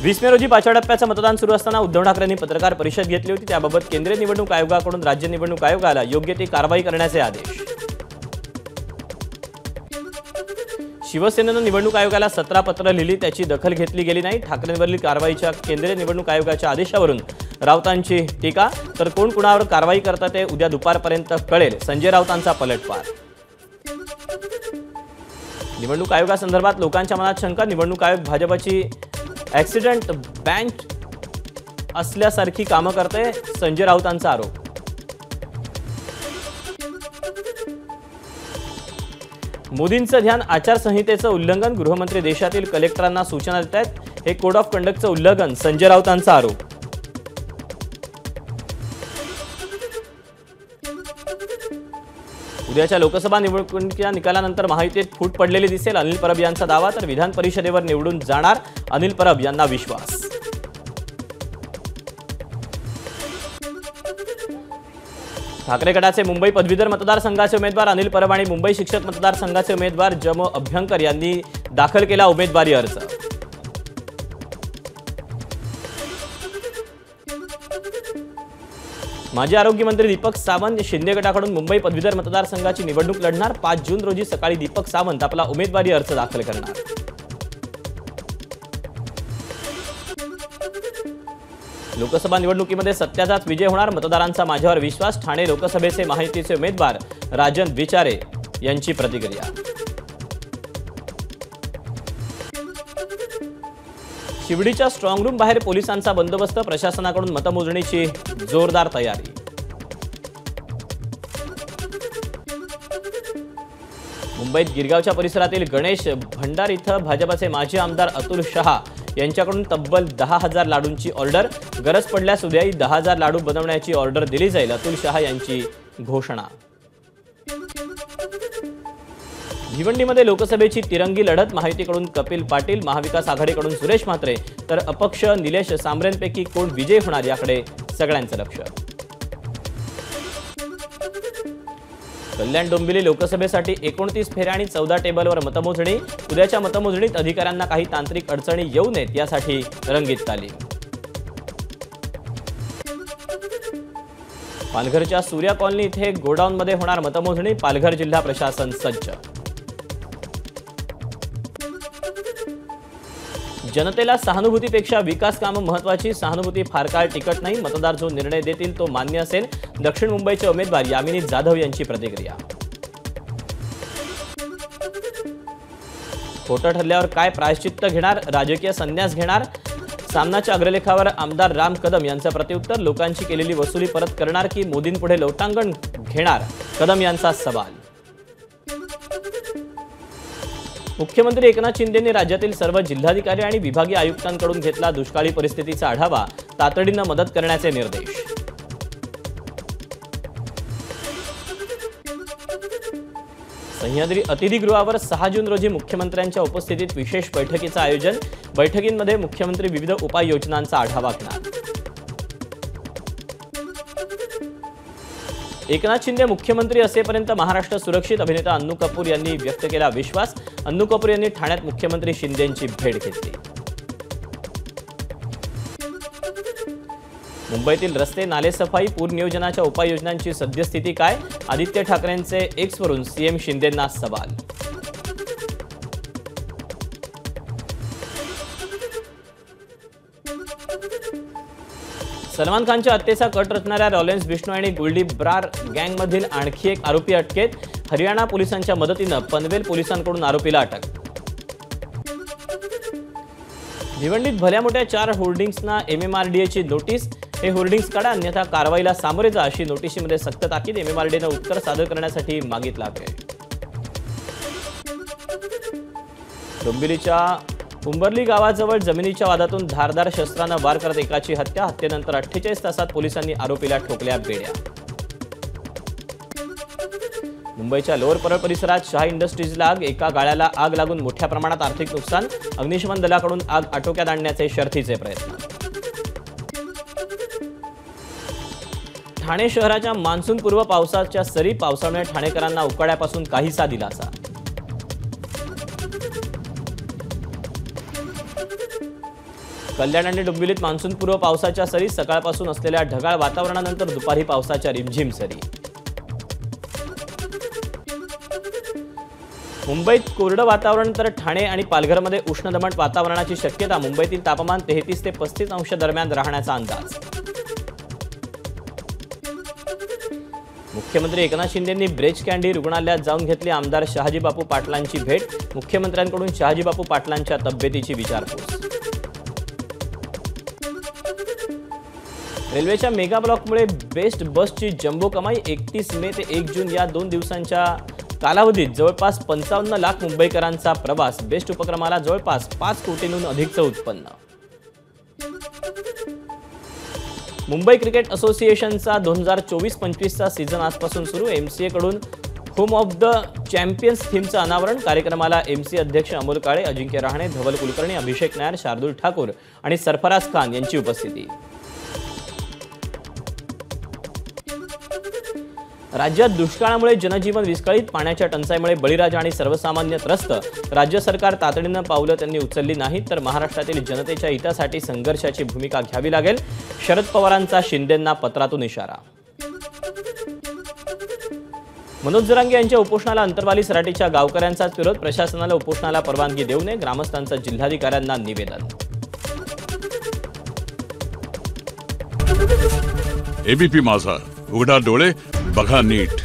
20 मे रोजी 5व्या टप्प्याचं मतदान सुरू असताना उद्धव ठाकरेंनी पत्रकार परिषद घेतली होती। त्याबाबत केंद्रीय निवडणूक आयोगाकडून राज्य निवडणूक आयोगाला योग्य ती कारवाई करण्याचे आदेश। शिवसेनेनं निवडणूक आयोगाला 17 पत्र लिहिली, त्याची दखल घेतली गेली नाही। ठाकरेंवरील कारवाईच्या केंद्रीय निवडणूक आयोगाच्या आदेशावरून राऊतांची टीका। तर कोण कुणावर कारवाई करतात ते उद्या दुपारपर्यंत कळेल, संजय राऊतांचा पलटवार। निवडणूक आयोगासंदर्भात लोकांच्या मनात शंका। निवडणूक आयोग भाजपची ॲक्सिडेंट बँक असल्यासारखी कामं करते, संजय राऊतांचा आरोप। मोदींचं ध्यान आचारसंहितेचं उल्लंघन, गृहमंत्री देशातील कलेक्टरांना सूचना देत आहेत, हे कोड ऑफ कंडक्टचं उल्लंघन, संजय राऊतांचा आरोप। उद्याच्या लोकसभा निवडणुकीच्या निकालानंतर महायुतीत फूट पडलेली दिसेल, अनिल परब यांचा दावा। तर विधान परिषदेवर निवडून जाणार, अनिल परब यांना विश्वास। ठाकरे गटाचे मुंबई पदवीधर मतदारसंघाचे उमेदवार अनिल परब आणि मुंबई शिक्षक मतदारसंघाचे उमेदवार जम अभ्यंकर यांनी दाखल केला उमेदवारी अर्ज। माजी आरोग्यमंत्री दीपक सावंत शिंदे गटाकडून मुंबई पदवीधर मतदारसंघाची निवडणूक लढणार। 5 जून रोजी सकाळी दीपक सावंत आपला उमेदवारी अर्ज दाखल करणार। लोकसभा निवडणुकीमध्ये सत्याचाच विजय होणार, मतदारांचा माझ्यावर विश्वास, ठाणे लोकसभेचे महायुतीचे उमेदवार राजन विचारे यांची प्रतिक्रिया। शिवडीच्या स्ट्रॉंग रूम बाहेर पोलिसांचा बंदोबस्त, प्रशासनाकडून मतमोजणीची जोरदार तयारी। मुंबईत गिरगावच्या परिसरातील गणेश भंडार इथं भाजपचे माजी आमदार अतुल शहा यांच्याकडून तब्बल 10,000 लाडूंची ऑर्डर, गरज पडल्यास उद्याही 10,000 लाडू बनवण्याची ऑर्डर दिली जाईल, अतुल शहा यांची घोषणा। भिवंडीमध्ये लोकसभेची तिरंगी लढत, महायुतीकडून कपिल पाटील, महाविकास आघाडीकडून सुरेश म्हात्रे, तर अपक्ष निलेश सांबरेंपैकी कोण विजयी होणार याकडे सगळ्यांचं लक्ष। कल्याण डोंबिवली लोकसभेसाठी 29 फेऱ्या आणि 14 टेबलवर मतमोजणी, उद्याच्या मतमोजणीत अधिकाऱ्यांना काही तांत्रिक अडचणी येऊ नयेत यासाठी रंगीत तालीम। पालघरच्या सूर्या कॉलनी इथे गोडाऊनमध्ये होणार मतमोजणी, पालघर जिल्हा प्रशासन सज्ज। जनतेला सहानुभूतीपेक्षा विकास कामं महत्त्वाची, सहानुभूती फार काळ टिकत नाही, मतदार जो निर्णय देतील तो मान्य असेल, दक्षिण मुंबईचे उमेदवार यामिनी जाधव यांची प्रतिक्रिया। खोटं ठरल्यावर काय प्रायश्चित्त घेणार, राजकीय संन्यास घेणार, सामनाच्या अग्रलेखावर आमदार राम कदम यांचं प्रत्युत्तर, लोकांची केलेली वसुली परत करणार की मोदींपुढे लोटांगण घेणार, कदम यांचा सवाल। मुख्यमंत्री एकनाथ शिंदेंनी राज्यातील सर्व जिल्हाधिकारी आणि विभागीय आयुक्तांकडून घेतला दुष्काळी परिस्थितीचा आढावा, तातडीनं मदत करण्याचे निर्देश। सह्याद्री अतिथीगृहावर 6 जून रोजी मुख्यमंत्र्यांच्या उपस्थितीत विशेष बैठकीचं आयोजन, बैठकींमध्ये मुख्यमंत्री विविध उपाययोजनांचा आढावा घेणार। एकनाथ शिंदे मुख्यमंत्री असेपर्यंत महाराष्ट्र सुरक्षित, अभिनेता अन्नू कपूर यांनी व्यक्त केला विश्वास, अन्नू कपूर यांनी ठाण्यात मुख्यमंत्री शिंदेंची भेट घेतली। मुंबईतील रस्ते, नाले सफाई, पूर नियोजनाच्या उपाययोजनांची सद्यस्थिती काय, आदित्य ठाकरेंचे एक्सवरून सीएम शिंदेंना सवाल। सलमान खानच्या हत्येचा कट रचणाऱ्या लॉरेन्स बिश्नोई आणि गुलडी ब्रार गँगमधील आणखी एक आरोपी अटकेत, हरियाणा पोलिसांच्या मदतीनं पनवेल पोलिसांकडून आरोपीला अटक। भिवंडीत भल्या मोठ्या 4 होर्डिंग्सना MMRDAची नोटीस, हे होर्डिंग्स काढा अन्यथा कारवाईला सामोरे जा अशी नोटीशीमध्ये सक्त ताकीद, MMRDAनं उत्तर सादर करण्यासाठी मागितला आहे। डोंबिवलीच्या उंबर्ली गावाजवळ जमिनीच्या वादातून धारदार शस्त्रानं वार करत एकाची हत्या, हत्येनंतर 48 तासात पोलिसांनी आरोपीला ठोकल्या बेड्या। मुंबईच्या लोअर परळ परिसरात शाह इंडस्ट्रीजला आग, एका गाळ्याला आग लागून मोठ्या प्रमाणात आर्थिक नुकसान, अग्निशमन दलाकडून आग आटोक्यात आणण्याचे शर्थीचे प्रयत्न। ठाणे शहराच्या मान्सूनपूर्व पावसाच्या सरी, पावसामुळे ठाणेकरांना उकाड्यापासून काहीसा दिलासा। कल्याण आणि डोंबिवलीत मान्सूनपूर्व पावसाच्या सरी, सकाळपासून असलेल्या ढगाळ वातावरणानंतर दुपारी पावसाच्या रिमझिम सरी. मुंबईत कोरडं वातावरण तर ठाणे आणि पालघरमध्ये उष्ण दमट वातावरणाची शक्यता. मुंबईतील तापमान 33 ते 35 अंश दरम्यान राहण्याचा अंदाज. मुख्यमंत्री एकनाथ शिंदेंनी ब्रेच कँडी रुग्णालयात जाऊन घेतली आमदार शहाजीबापू पाटलांची भेट. मुख्यमंत्र्यांकडून शहाजीबापू पाटलांच्या तब्येतीची विचारपूस. रेल्वेच्या मेगा ब्लॉकमुळे बेस्ट बसची जम्बो कमाई. 31 मे ते 1 जून या 2 दिवसांच्या कालावधीत जवळपास 55 लाख मुंबईकरांचा प्रवास. बेस्ट उपक्रमाला जवळपास 5 कोटींहून अधिकचं उत्पन्न. मुंबई क्रिकेट असोसिएशनचा 2024-25चा सीझन आजपासून सुरू. एमसीए कडून होम ऑफ द चॅम्पियन्स थीमचं अनावरण. कार्यक्रमाला एमसीए अध्यक्ष अमोल काळे, अजिंक्य रहाणे, धवल कुलकर्णी, अभिषेक नायर, शार्दुल ठाकूर आणि सरफराज खान यांची उपस्थिती. राज्यात दुष्काळामुळे जनजीवन विस्कळीत. पाण्याच्या टंचाईमुळे बळीराजा आणि सर्वसामान्य त्रस्त. राज्य सरकार तातडीनं पावलं त्यांनी उचलली नाहीत तर महाराष्ट्रातील जनतेच्या हितासाठी संघर्षाची भूमिका घ्यावी लागेल. शरद पवारांचा शिंदेंना पत्रातून इशारा. मनोज जरांगे यांच्या उपोषणाला अंतरवाली सराटीच्या गावकऱ्यांचाच विरोध. प्रशासनाला उपोषणाला परवानगी देऊ नये, ग्रामस्थांचं जिल्हाधिकाऱ्यांना निवेदन. एबीपी माझा, उघडा डोळे बघा नीट.